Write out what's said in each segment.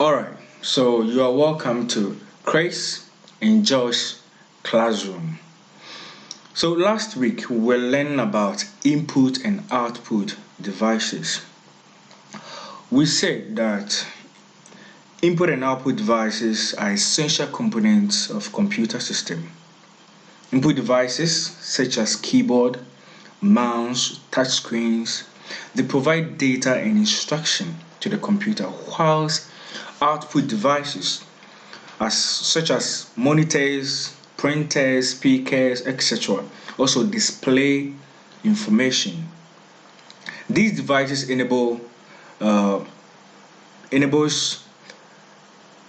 Alright, so you are welcome to Chris and Josh Classroom. So last week we were learning about input and output devices. We said that input and output devices are essential components of computer system. Input devices such as keyboard, mouse, touchscreens, they provide data and instruction to the computer, whilst output devices such as monitors, printers, speakers, etc. also display information. These devices uh, enables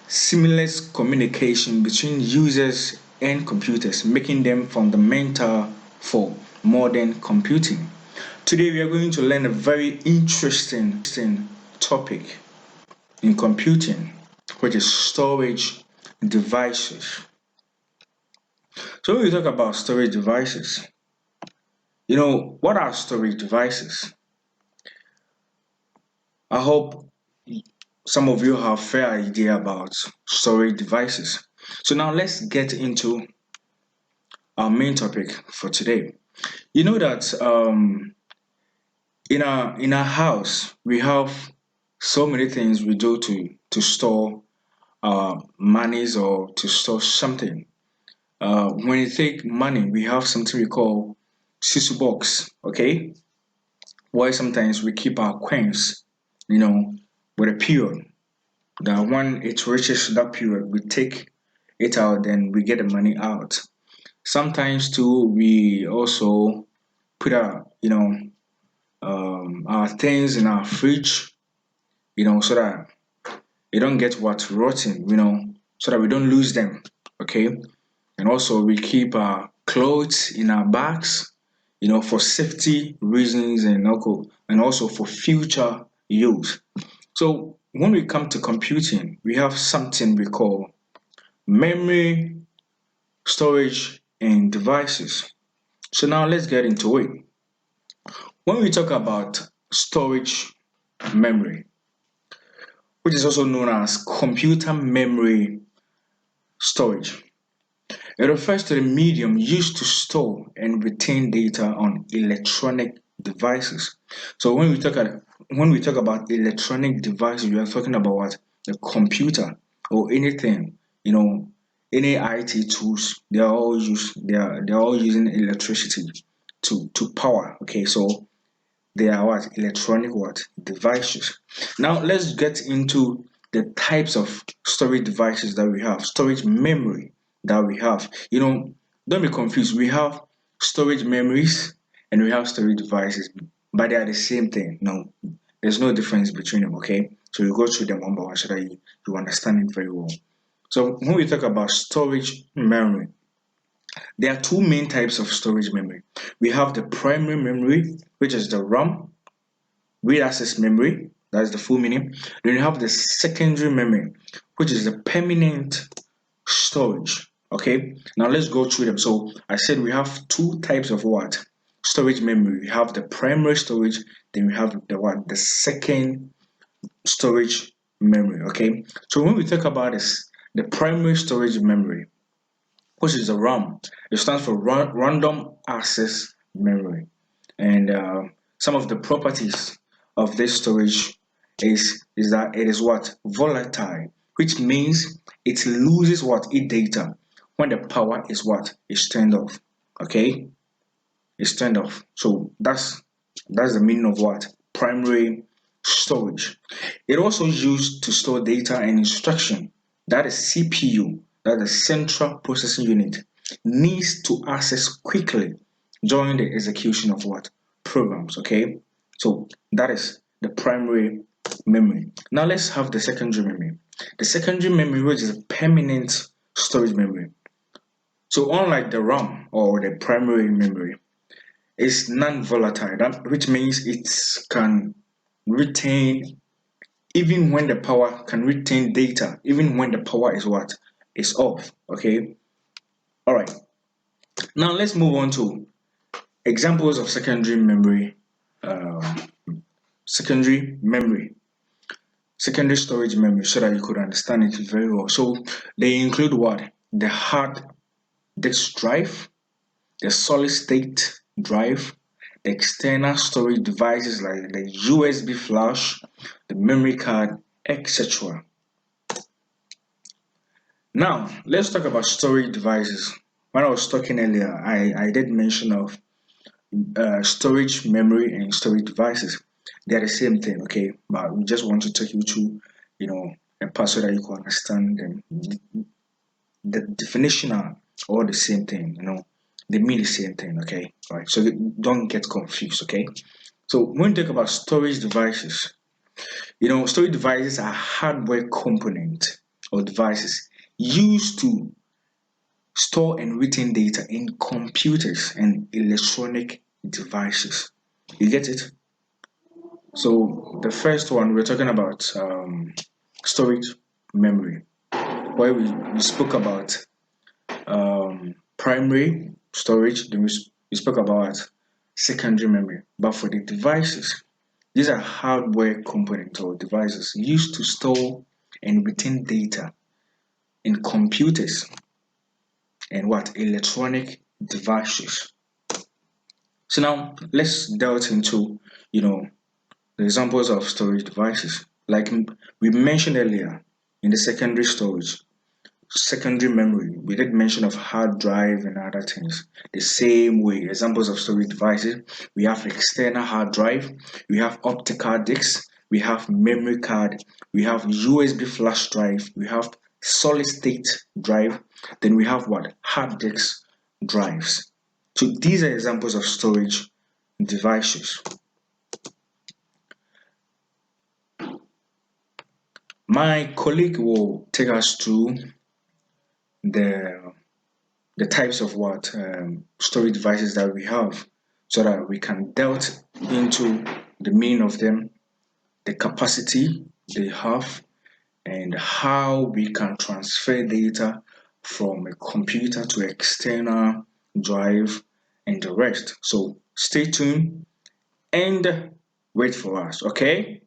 seamless communication between users and computers, making them fundamental for modern computing. Today we are going to learn a very interesting topic in computing, which is storage devices. So when we talk about storage devices, what are storage devices? I hope some of you have fair idea about storage devices. So now let's get into our main topic for today. You know that in our house we have so many things we do to store our monies or to store something. When you take money, we have something we call sisu box, okay? Why sometimes we keep our coins, you know, with a period. That when it reaches that period, we take it out, then we get the money out. Sometimes too, we also put our things in our fridge, so that they don't get what rotten, so that we don't lose them. Okay, and also we keep our clothes in our bags, for safety reasons and also for future use. So when we come to computing, we have something we call memory, storage, and devices. So now let's get into it. When we talk about storage memory, which is also known as computer memory storage, it refers to the medium used to store and retain data on electronic devices. So when we talk about electronic devices, we are talking about what? A computer or anything, any IT tools, they are all using electricity to power. Okay, so they are what? Electronic what? Devices. Now let's get into the types of storage devices that we have, storage memory that we have. Don't be confused. We have storage memories and we have storage devices, but they are the same thing. No, there's no difference between them, okay? So you go through them one by one so that you understand it very well. So when we talk about storage memory, there are two main types of storage memory. We have the primary memory, which is the RAM, read access memory, that's the full meaning. Then you have the secondary memory, which is the permanent storage. Okay, now let's go through them. So I said we have two types of what? Storage memory. We have the primary storage, then we have the second storage memory. Okay, so when we talk about this, the primary storage memory, which is the RAM, it stands for random access memory. And some of the properties of this storage is that it is what? Volatile, which means it loses what? Its data when the power is what? Is turned off. Okay, it's turned off. So that's the meaning of what? Primary storage. It also used to store data and instruction. That is CPU, that is central processing unit, needs to access quickly during the execution of what? Programs. Okay, so that is the primary memory. Now let's have the secondary memory. The secondary memory, which is a permanent storage memory. So unlike the RAM or the primary memory, is non-volatile, which means it can retain even when the power can retain data, even when the power is what? Is off. Okay. All right. Now let's move on to examples of secondary memory. Uh, secondary memory. secondary storage memory so that you could understand it very well. So they include what? The hard disk drive, the solid state drive, the external storage devices like the USB flash, the memory card, etc. Now, let's talk about storage devices. When I was talking earlier, I did mention of storage memory and storage devices. They are the same thing, okay? But we just want to take you through, a part so that you can understand them. The definition are all the same thing, they mean the same thing, okay? All right, so don't get confused, okay? So when we talk about storage devices, storage devices are hardware components or devices used to store and retain data in computers and electronic devices. You get it? So the first one we're talking about storage memory, where we spoke about primary storage, then we spoke about secondary memory. But for the devices, these are hardware components or devices used to store and retain data in computers and what electronic devices. So now let's delve into the examples of storage devices. Like we mentioned earlier in the secondary memory, we did mention of hard drive and other things. The same way, examples of storage devices, we have external hard drive, we have optical discs, we have memory card, we have USB flash drive, we have solid state drive, then we have what? Hard disk drives. So these are examples of storage devices. My colleague will take us through the the types of what storage devices that we have so that we can delve into the meaning of them, the capacity they have, and how we can transfer data from a computer to external drive and the rest. So stay tuned and wait for us, okay?